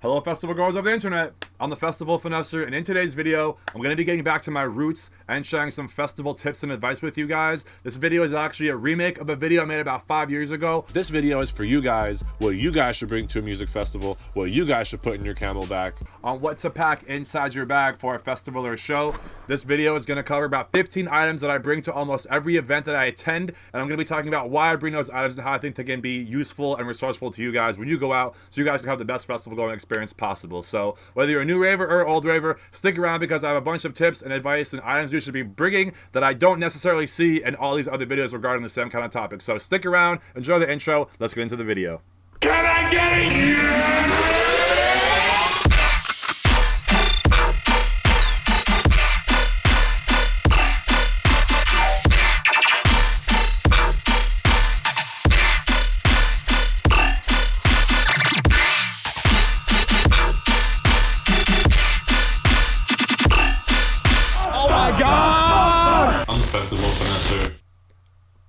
Hello festival goers of the internet, I'm the Festival Finesser, and in today's video, I'm going to be getting back to my roots and sharing some festival tips and advice with you guys. This video is actually a remake of a video I made about 5 years ago. This video is for you guys, what you guys should bring to a music festival, what you guys should put in your camelback, on what to pack inside your bag for a festival or show. This video is going to cover about 15 items that I bring to almost every event that I attend, and I'm going to be talking about why I bring those items and how I think they can be useful and resourceful to you guys when you go out, so you guys can have the best festival going experience possible. So whether you're a new raver or old raver, stick around because I have a bunch of tips and advice and items you should be bringing that I don't necessarily see in all these other videos regarding the same kind of topic. So stick around, enjoy the intro, let's get into the video. Can I get it? Yeah!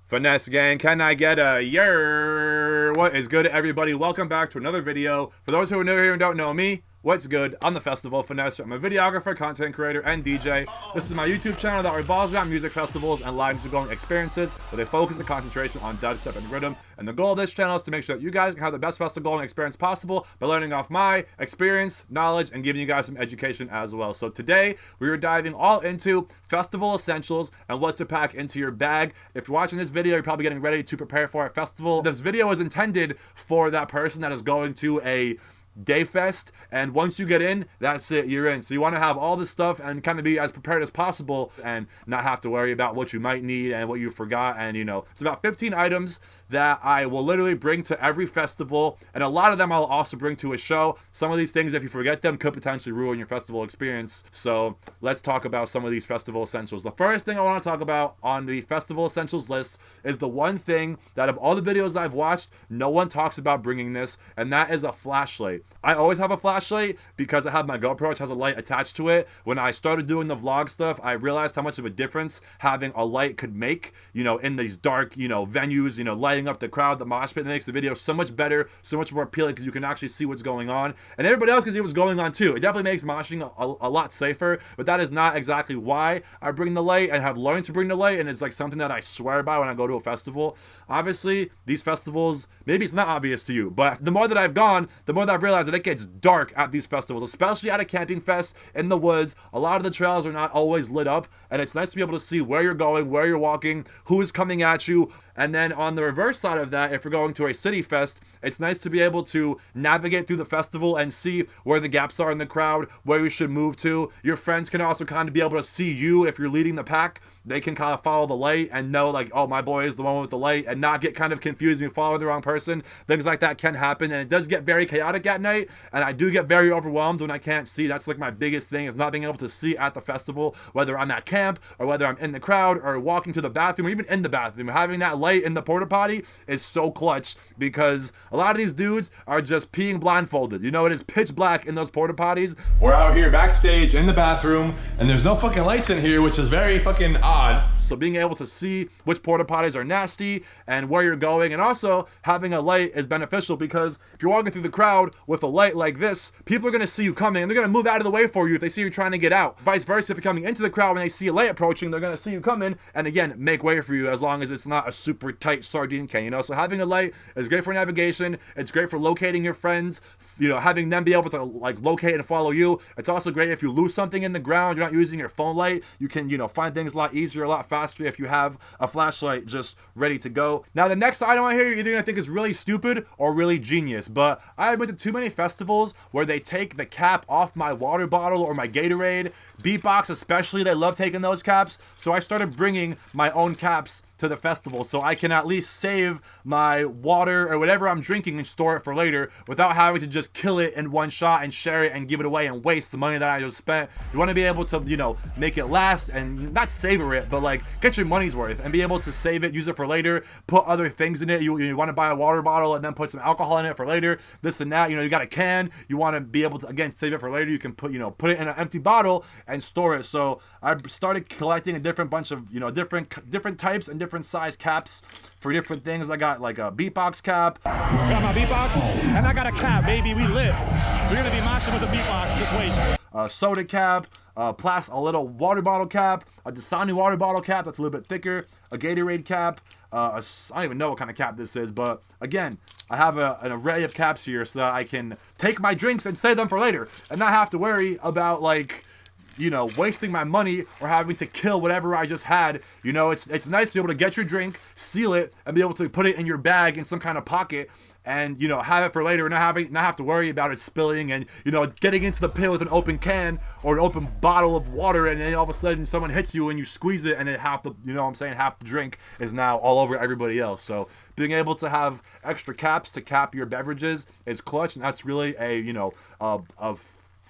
Finesse gang, can I get a yer? What is good, everybody? Welcome back to another video. For those who are new here and don't know me, what's good? I'm the Festival Finesser. I'm a videographer, content creator, and DJ. This is my YouTube channel that revolves around music festivals and live music going experiences with a focus and concentration on dubstep and rhythm. And the goal of this channel is to make sure that you guys can have the best festival going experience possible by learning off my experience, knowledge, and giving you guys some education as well. So today, we are diving all into festival essentials and what to pack into your bag. If you're watching this video, you're probably getting ready to prepare for a festival. This video is intended for that person that is going to a day fest, and once you get in, that's it, you're in. So you want to have all this stuff and kind of be as prepared as possible and not have to worry about what you might need and what you forgot. And you know, it's about 15 items that I will literally bring to every festival, and a lot of them I'll also bring to a show. Some of these things, if you forget them, could potentially ruin your festival experience. So let's talk about some of these festival essentials. The first thing I want to talk about on the festival essentials list is the one thing that of all the videos I've watched, no one talks about bringing this, and that is a flashlight. I always have a flashlight because I have my GoPro, which has a light attached to it. When I started doing the vlog stuff, I realized how much of a difference having a light could make, you know, in these dark, you know, venues, you know, lighting up the crowd, the mosh pit. It makes the video so much better, so much more appealing because you can actually see what's going on. And everybody else can see what's going on too. It definitely makes moshing a lot safer, but that is not exactly why I bring the light and have learned to bring the light, and it's like something that I swear by when I go to a festival. Obviously, these festivals, maybe it's not obvious to you, but the more that I've gone, the more that I've realized that it gets dark at these festivals, especially at a camping fest in the woods. A lot of the trails are not always lit up, and it's nice to be able to see where you're going, where you're walking, who is coming at you. And then on the reverse side of that, if you're going to a city fest, it's nice to be able to navigate through the festival and see where the gaps are in the crowd, where you should move to. Your friends can also kind of be able to see you if you're leading the pack. They can kind of follow the light and know like, oh, my boy is the one with the light, and not get kind of confused and follow the wrong person. Things like that can happen, and it does get very chaotic at night, and I do get very overwhelmed when I can't see. That's like my biggest thing, is not being able to see at the festival, whether I'm at camp or whether I'm in the crowd or walking to the bathroom or even in the bathroom. Having that light in the porta potty is so clutch because a lot of these dudes are just peeing blindfolded. You know, it is pitch black in those porta potties. We're out here backstage in the bathroom and there's no fucking lights in here, which is very fucking odd. So being able to see which porta potties are nasty and where you're going, and also having a light is beneficial because if you're walking through the crowd with a light like this, people are going to see you coming and they're going to move out of the way for you if they see you trying to get out. Vice versa, if you're coming into the crowd and they see a light approaching, they're going to see you coming and again, make way for you, as long as it's not a super tight sardine can, you know? So having a light is great for navigation. It's great for locating your friends, you know, having them be able to like locate and follow you. It's also great if you lose something in the ground, you're not using your phone light. You can, you know, find things a lot easier, a lot faster if you have a flashlight just ready to go. Now, the next item I hear, you're either gonna think is really stupid or really genius, but I've been to too many festivals where they take the cap off my water bottle or my Gatorade. Beatbox especially, they love taking those caps, so I started bringing my own caps to the festival so I can at least save my water or whatever I'm drinking and store it for later without having to just kill it in one shot and share it and give it away and waste the money that I just spent. You want to be able to, you know, make it last and not savor it, but like get your money's worth and be able to save it, use it for later, put other things in it. You want to buy a water bottle and then put some alcohol in it for later, this and that. You know, you got a can, you want to be able to, again, save it for later. You can put it in an empty bottle and store it. So I started collecting a different bunch of, different types and different size caps for different things. I got like a beatbox cap. I got my beatbox, and I got a cap, baby. We lit. We're gonna be moshing with the beatbox. Just wait. A soda cap, a little water bottle cap, a Dasani water bottle cap that's a little bit thicker, a Gatorade cap. I don't even know what kind of cap this is, but again, I have an array of caps here so that I can take my drinks and save them for later and not have to worry about, like, you know, wasting my money or having to kill whatever I just had. You know, it's nice to be able to get your drink, seal it, and be able to put it in your bag in some kind of pocket and, you know, have it for later and not have to worry about it spilling and, you know, getting into the pit with an open can or an open bottle of water, and then all of a sudden someone hits you and you squeeze it and half the, you know what I'm saying, half the drink is now all over everybody else. So being able to have extra caps to cap your beverages is clutch, and that's really a, you know, not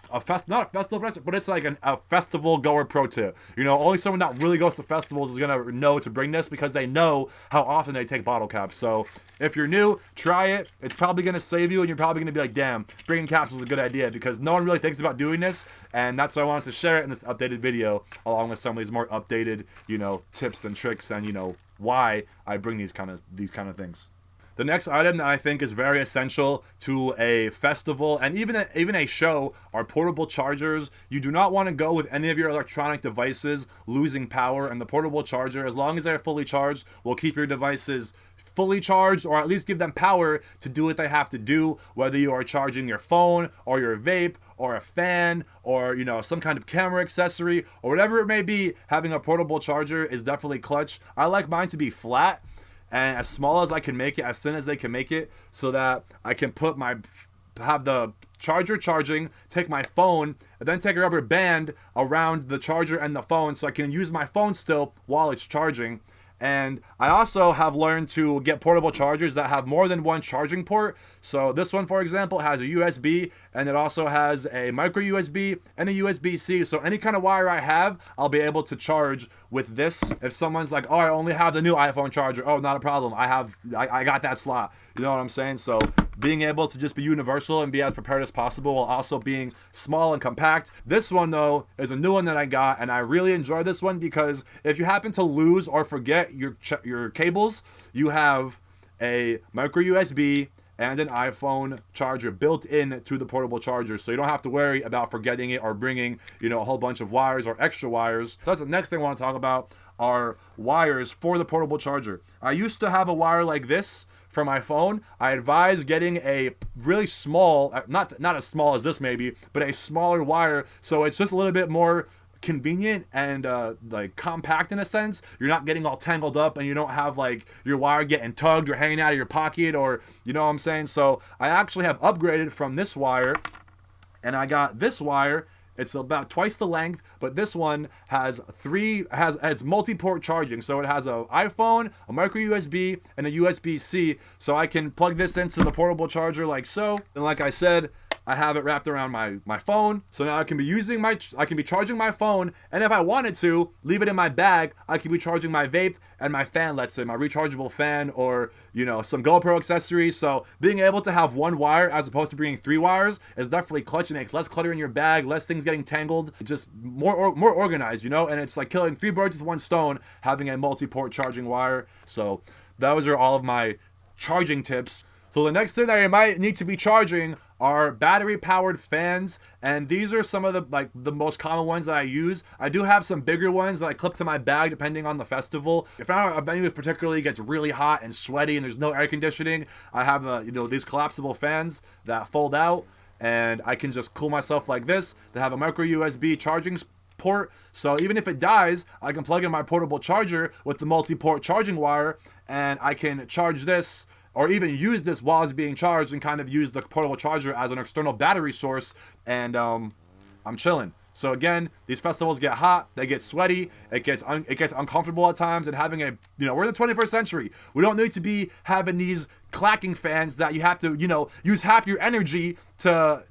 a festival, but it's like a festival goer pro tip. You know, only someone that really goes to festivals is gonna know to bring this because they know how often they take bottle caps. So if you're new, try it. It's probably gonna save you, and you're probably gonna be like, damn, bringing caps is a good idea, because no one really thinks about doing this, and that's why I wanted to share it in this updated video, along with some of these more updated, you know, tips and tricks, and, you know, why I bring these kind of things. The next item that I think is very essential to a festival and even a show are portable chargers. You do not want to go with any of your electronic devices losing power, and the portable charger, as long as they're fully charged, will keep your devices fully charged, or at least give them power to do what they have to do, whether you are charging your phone or your vape or a fan or, you know, some kind of camera accessory or whatever it may be. Having a portable charger is definitely clutch. I like mine to be flat and as small as I can make it, as thin as they can make it, so that I can have the charger charging, take my phone, and then take a rubber band around the charger and the phone so I can use my phone still while it's charging. And I also have learned to get portable chargers that have more than one charging port. So this one, for example, has a USB, and it also has a micro USB and a USB-C. So any kind of wire I have, I'll be able to charge with this. If someone's like, oh, I only have the new iPhone charger, oh, not a problem. I got that slot. You know what I'm saying? So being able to just be universal and be as prepared as possible while also being small and compact. This one, though, is a new one that I got, and I really enjoy this one because if you happen to lose or forget your cables, you have a micro USB and an iPhone charger built in to the portable charger, so you don't have to worry about forgetting it or bringing, you know, a whole bunch of wires or extra wires. So that's the next thing I want to talk about, are wires for the portable charger. I used to have a wire like this for my phone. I advise getting a really small, not as small as this maybe, but a smaller wire, so it's just a little bit more convenient and like compact in a sense. You're not getting all tangled up, and you don't have like your wire getting tugged or hanging out of your pocket, or, you know what I'm saying. So I actually have upgraded from this wire, and I got this wire. It's about twice the length, but this one has multi-port charging. So it has an iPhone, a micro USB, and a USB-C. So I can plug this into the portable charger like so. And like I said, I have it wrapped around my phone. So now I can be charging my phone, and if I wanted to leave it in my bag, I can be charging my vape and my fan, let's say my rechargeable fan, or, you know, some GoPro accessories. So being able to have one wire as opposed to bringing 3 wires is definitely clutch. It makes less clutter in your bag, less things getting tangled, just more organized, you know. And it's like killing 3 birds with 1 stone, having a multi-port charging wire. So those are all of my charging tips. So the next thing that you might need to be charging are battery powered fans, and these are some of the most common ones that I use. I do have some bigger ones that I clip to my bag depending on the festival. If a venue particularly gets really hot and sweaty and there's no air conditioning, I have you know, these collapsible fans that fold out, and I can just cool myself like this. They have a micro USB charging port, so even if it dies, I can plug in my portable charger with the multi-port charging wire, and I can charge this, or even use this while it's being charged, and kind of use the portable charger as an external battery source, and I'm chilling. So again, these festivals get hot, they get sweaty, it gets uncomfortable at times, and having a, you know, we're in the 21st century. We don't need to be having these clacking fans that you have to, you know, use half your energy to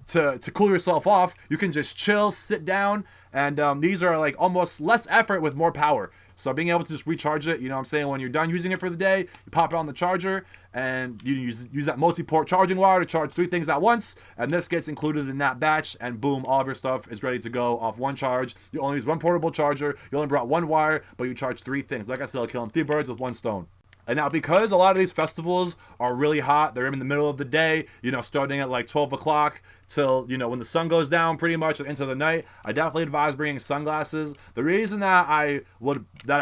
cool yourself off. You can just chill, sit down, and these are like almost less effort with more power. So being able to just recharge it, you know what I'm saying, when you're done using it for the day, you pop it on the charger, and you use that multi-port charging wire to charge 3 things at once, and this gets included in that batch, and boom, all of your stuff is ready to go off one charge. You only use one portable charger, you only brought 1 wire, but you charge 3 things. Like I said, I'll kill 3 birds with 1 stone. And now, because a lot of these festivals are really hot, they're in the middle of the day, you know, starting at like 12 o'clock till, you know, when the sun goes down pretty much into the night, I definitely advise bringing sunglasses. The reason that I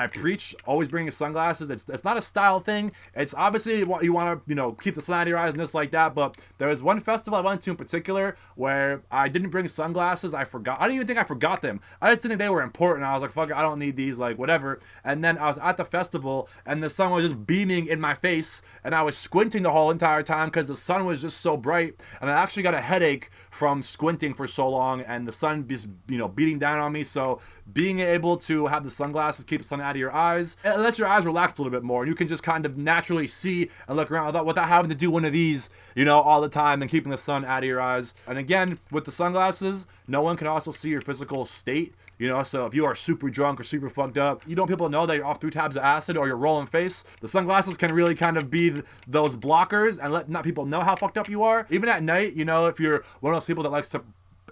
preach always bringing sunglasses, it's not a style thing. It's obviously you want to, you know, keep the sun out of your eyes and this like that, but there was one festival I went to in particular where I didn't bring sunglasses. I didn't even think I forgot them. I just didn't think they were important. I was like, fuck it, I don't need these, like, whatever. And then I was at the festival, and the sun was just beaming in my face, and I was squinting the whole entire time because the sun was just so bright, and I actually got a headache from squinting for so long, and the sun just, you know, beating down on me. So being able to have the sunglasses keep the sun out of your eyes, it lets your eyes relax a little bit more, and you can just kind of naturally see and look around without having to do one of these, you know, all the time, and keeping the sun out of your eyes. And again, with the sunglasses, no one can also see your physical state. You know, so if you are super drunk or super fucked up, you don't want people to know that you're off 3 tabs of acid or you're rolling face. The sunglasses can really kind of be those blockers and not people know how fucked up you are. Even at night, you know, if you're one of those people that likes to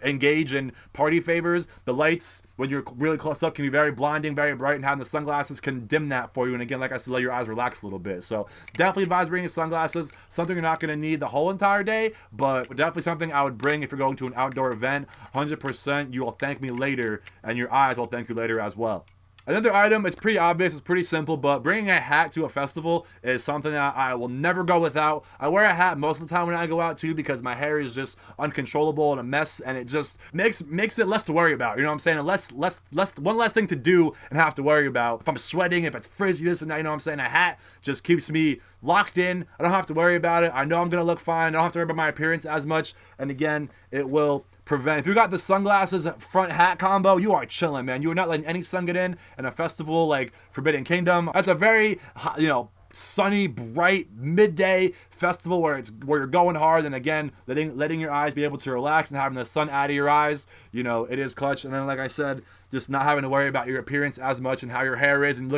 engage in party favors, the lights when you're really close up can be very blinding, very bright, and having the sunglasses can dim that for you. And again, like I said, let your eyes relax a little bit. So definitely advise bringing sunglasses. Something you're not going to need the whole entire day, but definitely something I would bring if you're going to an outdoor event. 100% you will thank me later, and your eyes will thank you later as well. Another item, it's pretty obvious, it's pretty simple, but bringing a hat to a festival is something that I will never go without. I wear a hat most of the time when I go out too, because my hair is just uncontrollable and a mess, and it just makes it less to worry about. You know what I'm saying? And one less thing to do and have to worry about. If I'm sweating, if it's frizzy, this and that, you know what I'm saying? A hat just keeps me locked in. I don't have to worry about it. I know I'm gonna look fine. I don't have to worry about my appearance as much. And again, it will prevent. If you got the sunglasses front hat combo, you are chilling, man. You are not letting any sun get in a festival like Forbidden Kingdom. That's a very, you know, sunny, bright, midday festival where you're going hard, and again, letting your eyes be able to relax and having the sun out of your eyes, you know, it is clutch. And then, like I said, just not having to worry about your appearance as much and how your hair is, and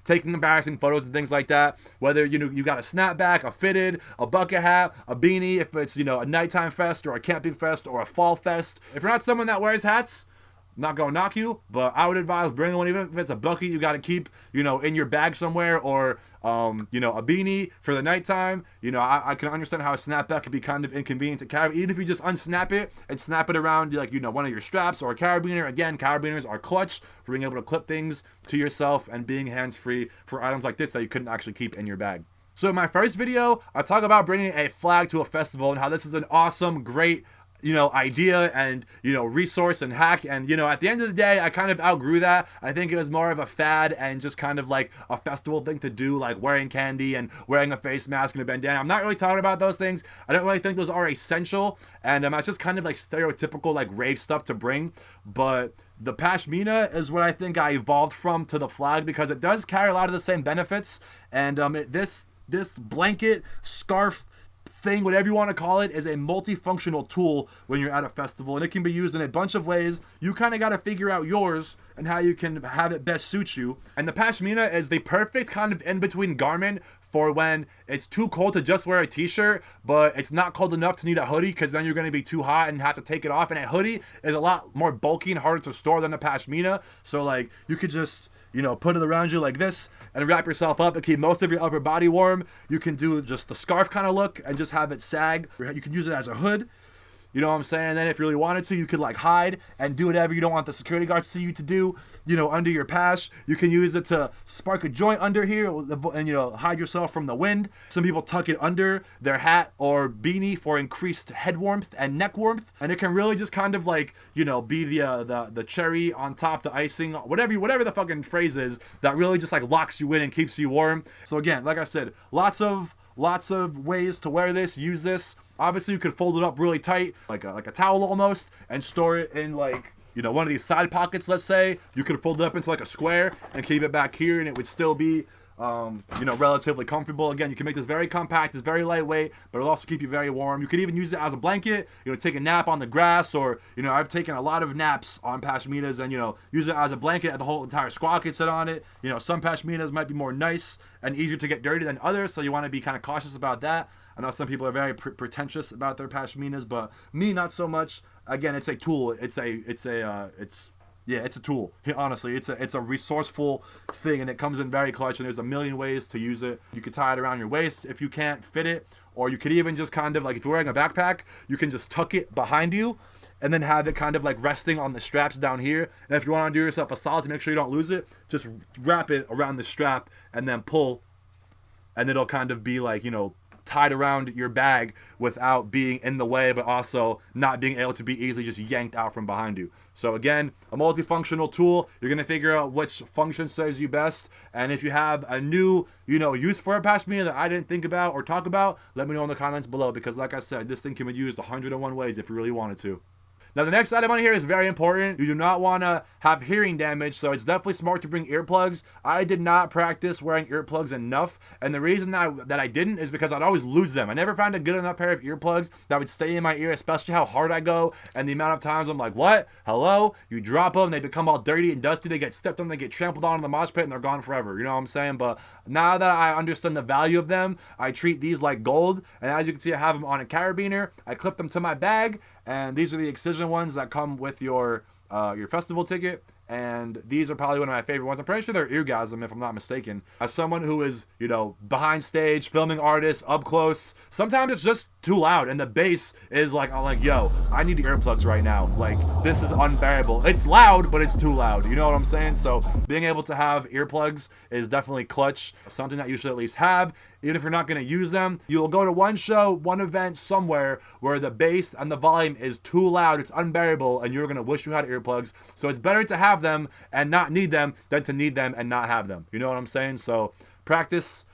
taking embarrassing photos and things like that. Whether, you know, you got a snapback, a fitted, a bucket hat, a beanie, if it's, you know, a nighttime fest or a camping fest or a fall fest. If you're not someone that wears hats, not gonna knock you, but I would advise bringing one, even if it's a bucket you gotta keep, you know, in your bag somewhere, or you know, a beanie for the nighttime. You know, I can understand how a snapback could be kind of inconvenient to carry, even if you just unsnap it and snap it around, like, you know, one of your straps or a carabiner. Again, carabiners are clutch for being able to clip things to yourself and being hands-free for items like this that you couldn't actually keep in your bag. So in my first video, I talk about bringing a flag to a festival and how this is an awesome, great, you know, idea and, you know, resource and hack. And, you know, at the end of the day, I kind of outgrew that. I think it was more of a fad and just kind of like a festival thing to do, like wearing candy and wearing a face mask and a bandana. I'm not really talking about those things. I don't really think those are essential, and it's just kind of like stereotypical, like, rave stuff to bring. But the Pashmina is what I think I evolved from to the flag, because it does carry a lot of the same benefits. And this blanket, scarf thing, whatever you want to call it, is a multifunctional tool when you're at a festival, and it can be used in a bunch of ways. You kind of got to figure out yours and how you can have it best suit you. And the Pashmina is the perfect kind of in-between garment for when it's too cold to just wear a t-shirt, but it's not cold enough to need a hoodie, because then you're going to be too hot and have to take it off. And a hoodie is a lot more bulky and harder to store than a Pashmina. So, like, you could just, you know, put it around you like this and wrap yourself up and keep most of your upper body warm. You can do just the scarf kind of look and just have it sag. You can use it as a hood. You know what I'm saying? And then if you really wanted to, you could like hide and do whatever you don't want the security guards to see you to do, you know, under your pash. You can use it to spark a joint under here and, you know, hide yourself from the wind. Some people tuck it under their hat or beanie for increased head warmth and neck warmth. And it can really just kind of like, you know, be the cherry on top, the icing, whatever the fucking phrase is, that really just like locks you in and keeps you warm. So again, like I said, lots of ways to wear this, use this. Obviously, you could fold it up really tight, like a towel almost, and store it in, like, you know, one of these side pockets, let's say. You could fold it up into like a square and keep it back here, and it would still be relatively comfortable. Again, you can make this very compact, it's very lightweight, but it'll also keep you very warm. You could even use it as a blanket, take a nap on the grass, or, I've taken a lot of naps on Pashminas and, use it as a blanket and the whole entire squad can sit on it. Some Pashminas might be more nice and easier to get dirty than others, so you want to be kind of cautious about that. I know some people are very pretentious about their Pashminas, but me, not so much. Again, it's a tool. It's a tool. Honestly, it's a resourceful thing, and it comes in very clutch, and there's a million ways to use it. You could tie it around your waist if you can't fit it, or you could even just kind of like, if you're wearing a backpack, you can just tuck it behind you and then have it kind of like resting on the straps down here. And if you want to do yourself a solid to make sure you don't lose it, just wrap it around the strap and then pull, and it'll kind of be like, tied around your bag without being in the way, but also not being able to be easily just yanked out from behind you. So again, a multifunctional tool. You're going to figure out which function serves you best. And if you have a new, use for a Pashmina that I didn't think about or talk about, let me know in the comments below, because like I said, this thing can be used 101 ways if you really wanted to. Now, the next item on here is very important. You do not want to have hearing damage, so it's definitely smart to bring earplugs. I did not practice wearing earplugs enough, and the reason that I didn't is because I'd always lose them. I never found a good enough pair of earplugs that would stay in my ear, especially how hard I go, and the amount of times I'm like, what? Hello? You drop them, they become all dirty and dusty, they get stepped on, they get trampled on in the mosh pit, and they're gone forever. You know what I'm saying? But now that I understand the value of them, I treat these like gold, and as you can see, I have them on a carabiner. I clip them to my bag, and these are the Excision ones that come with your festival ticket. And these are probably one of my favorite ones. I'm pretty sure they're Eargasm, if I'm not mistaken. As someone who is, behind stage, filming artists, up close, sometimes it's just too loud. And the bass is like, I'm like, yo, I need the earplugs right now. Like, this is unbearable. It's loud, but it's too loud. You know what I'm saying? So being able to have earplugs is definitely clutch. Something that you should at least have. Even if you're not going to use them, you'll go to one show, one event somewhere where the bass and the volume is too loud, it's unbearable, and you're going to wish you had earplugs. So it's better to have them and not need them than to need them and not have them. You know what I'm saying? So practice,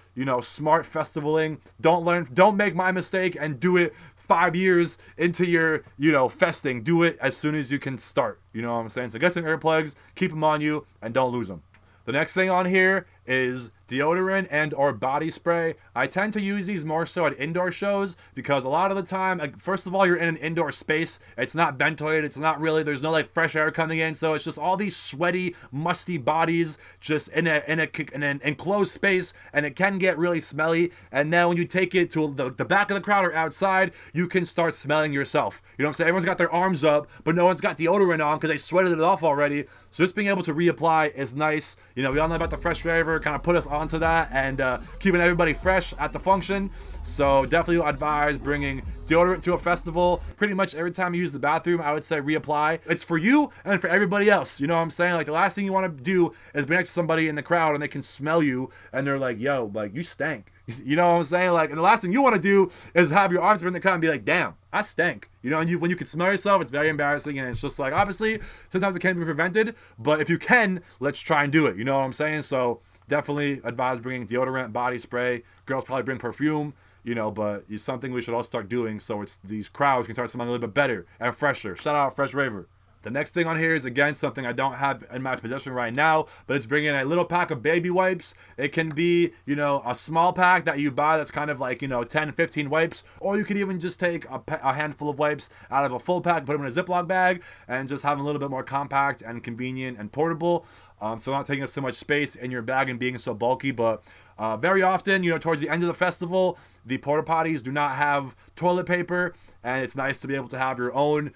smart festivaling. Don't make my mistake and do it 5 years into your, festing. Do it as soon as you can start. You know what I'm saying? So get some earplugs, keep them on you, and don't lose them. The next thing on here is deodorant and or body spray. I tend to use these more so at indoor shows because a lot of the time, first of all, you're in an indoor space. It's not ventilated. It's not really, there's no like fresh air coming in. So it's just all these sweaty, musty bodies just in an enclosed space, and it can get really smelly. And then when you take it to the back of the crowd or outside, you can start smelling yourself. You know what I'm saying? Everyone's got their arms up, but no one's got deodorant on because they sweated it off already. So just being able to reapply is nice. We all know about the Fresh Raver, kind of put us onto that and keeping everybody fresh at the function. So definitely advise bringing deodorant to a festival. Pretty much every time you use the bathroom, I would say reapply. It's for you and for everybody else. You know what I'm saying? Like, the last thing you want to do is be next to somebody in the crowd and they can smell you and they're like, yo, like, you stank. You know what I'm saying? Like, and the last thing you want to do is have your arms in the crowd and be like, damn, I stank. And when you can smell yourself, it's very embarrassing, and it's just like, obviously, sometimes it can be prevented, but if you can, let's try and do it. You know what I'm saying? So definitely advise bringing deodorant, body spray. Girls probably bring perfume, but it's something we should all start doing so it's these crowds can start smelling a little bit better and fresher. Shout out Fresh Raver. The next thing on here is, again, something I don't have in my possession right now, but it's bringing a little pack of baby wipes. It can be, a small pack that you buy that's kind of like, 10, 15 wipes, or you could even just take a handful of wipes out of a full pack, put them in a Ziploc bag, and just have them a little bit more compact and convenient and portable. So not taking up so much space in your bag and being so bulky, but very often, towards the end of the festival, the porta potties do not have toilet paper, and it's nice to be able to have your own,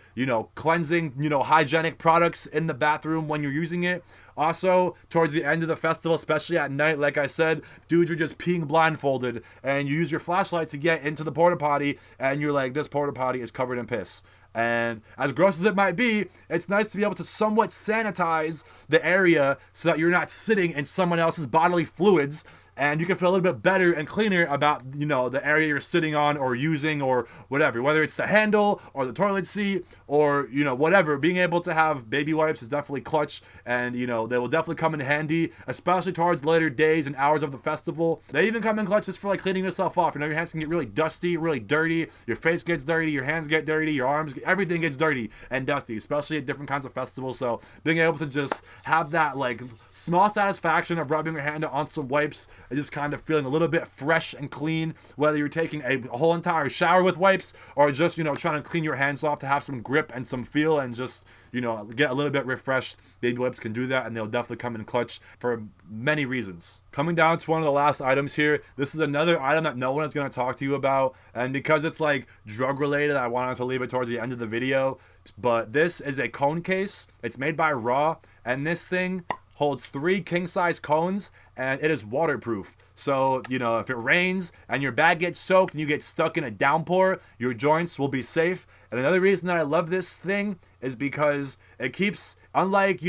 cleansing, hygienic products in the bathroom when you're using it. Also, towards the end of the festival, especially at night, like I said, dudes are just peeing blindfolded, and you use your flashlight to get into the porta potty, and you're like, this porta potty is covered in piss. And as gross as it might be, it's nice to be able to somewhat sanitize the area so that you're not sitting in someone else's bodily fluids, and you can feel a little bit better and cleaner about, the area you're sitting on or using or whatever, whether it's the handle or the toilet seat or, whatever. Being able to have baby wipes is definitely clutch, and, they will definitely come in handy, especially towards later days and hours of the festival. They even come in clutch just for like cleaning yourself off. Your hands can get really dusty, really dirty. Your face gets dirty, your hands get dirty, your arms, everything gets dirty and dusty, especially at different kinds of festivals. So being able to just have that like small satisfaction of rubbing your hand on some wipes and just kind of feeling a little bit fresh and clean, whether you're taking a whole entire shower with wipes or just, trying to clean your hands off to have some grip and some feel and just, get a little bit refreshed. Baby wipes can do that, and they'll definitely come in clutch for many reasons. Coming down to one of the last items here, this is another item that no one is going to talk to you about, and because it's like drug related, I wanted to leave it towards the end of the video. But this is a cone case. It's made by Raw, and this thing holds 3 king-size cones, and it is waterproof. So, if it rains and your bag gets soaked and you get stuck in a downpour, your joints will be safe. And another reason that I love this thing is because it keeps, unlike,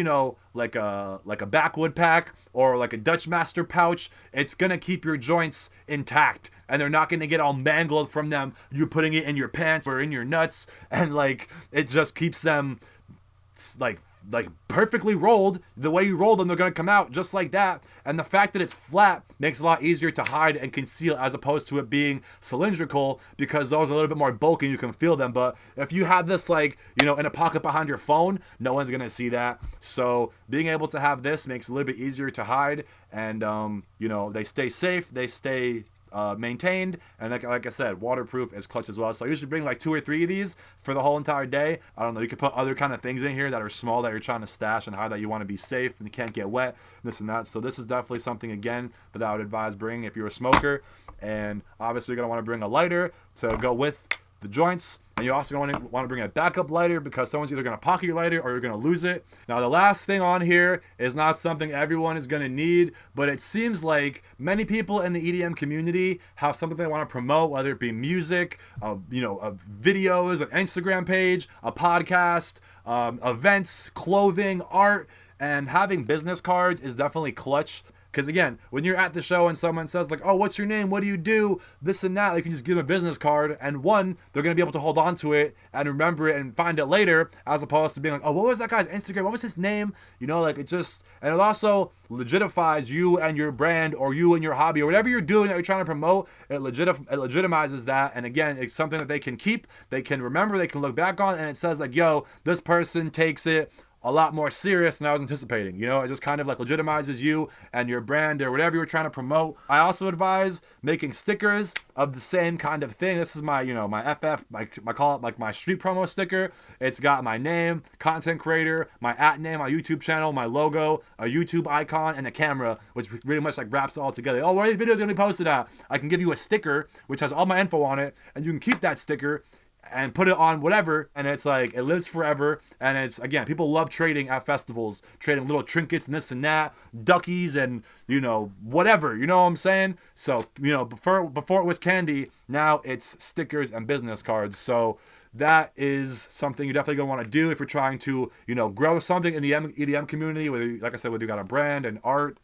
like a backwood pack or like a Dutch Master pouch, it's gonna keep your joints intact, and they're not gonna get all mangled from them. You putting it in your pants or in your nuts, and like it just keeps them like perfectly rolled. The way you roll them, they're gonna come out just like that. And the fact that it's flat makes it a lot easier to hide and conceal, as opposed to it being cylindrical, because those are a little bit more bulky and you can feel them. But if you have this in a pocket behind your phone, no one's gonna see that. So being able to have this makes it a little bit easier to hide, and they stay safe, they stay maintained, and like I said, waterproof is clutch as well. So I usually bring like 2 or 3 of these for the whole entire day. I don't know, you could put other kind of things in here that are small that you're trying to stash and hide, that you want to be safe and you can't get wet, this and that. So this is definitely something, again, that I would advise bringing if you're a smoker. And obviously you're going to want to bring a lighter to go with the joints, and you're also going to want to bring a backup lighter, because someone's either going to pocket your lighter or you're going to lose it. Now, the last thing on here is not something everyone is going to need, but it seems like many people in the EDM community have something they want to promote, whether it be music, videos, an Instagram page, a podcast, events, clothing, art, and having business cards is definitely clutch. Because again, when you're at the show and someone says like, oh, what's your name? What do you do? This and that. You can just give them a business card, and one, they're going to be able to hold on to it and remember it and find it later, as opposed to being like, oh, what was that guy's Instagram? What was his name? Like it just, and it also legitifies you and your brand, or you and your hobby, or whatever you're doing that you're trying to promote. It legitimizes that. And again, it's something that they can keep, they can remember, they can look back on, and it says like, yo, this person takes it a lot more serious than I was anticipating. It just kind of like legitimizes you and your brand or whatever you're trying to promote. I also advise making stickers of the same kind of thing. This is my, my FF, I call it like my street promo sticker. It's got my name, content creator, my @name, my YouTube channel, my logo, a YouTube icon, and a camera, which pretty much like wraps it all together. Oh, where are these videos going to be posted at? I can give you a sticker, which has all my info on it, and you can keep that sticker and put it on whatever, and it's like, it lives forever. And it's, again, people love trading at festivals, trading little trinkets and this and that, duckies and whatever, you know what I'm saying? So before it was candy, now it's stickers and business cards. So that is something you're definitely gonna want to do if you're trying to grow something in the EDM community, whether, like I said, whether you got a brand and art,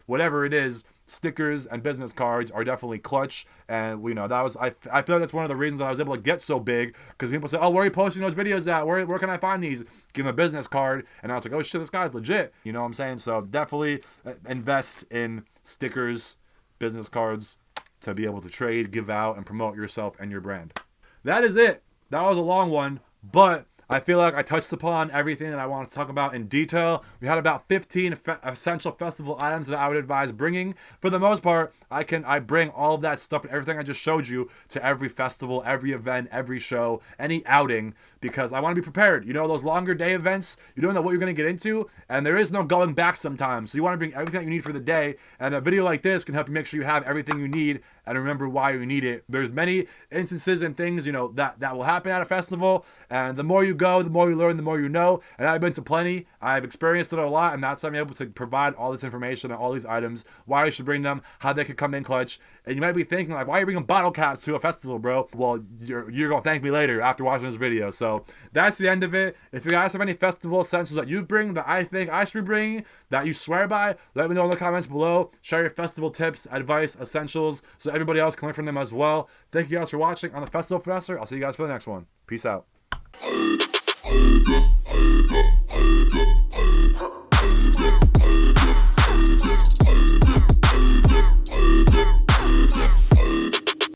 whatever it is. Stickers and business cards are definitely clutch. And that was, I feel like that's one of the reasons that I was able to get so big, because people say, oh, where are you posting those videos at? Where can I find these? Give them a business card, and I was like, oh shit, this guy's legit. You know what I'm saying? So definitely invest in stickers, business cards, to be able to trade, give out, and promote yourself and your brand. That is it. That was a long one, but I feel like I touched upon everything that I want to talk about in detail. We had about 15 essential festival items that I would advise bringing. For the most part, I bring all of that stuff and everything I just showed you to every festival, every event, every show, any outing, because I want to be prepared. Those longer day events, you don't know what you're going to get into, and there is no going back sometimes. So you want to bring everything that you need for the day, and a video like this can help you make sure you have everything you need and remember why you need it. There's many instances and things, that will happen at a festival, and the more you go, the more you learn, the more you know. And I've been to plenty. I've experienced it a lot, and that's why I'm able to provide all this information and all these items, why you should bring them, how they could come in clutch. And you might be thinking like, why are you bringing bottle caps to a festival, bro? Well, you're gonna thank me later after watching this video. So that's the end of it. If you guys have any festival essentials that you bring that I think I should be bringing, that you swear by, let me know in the comments below. Share your festival tips, advice, essentials, so everybody else can learn from them as well. Thank you guys for watching on the Festival Finesser. I'll see you guys for the next one. Peace out.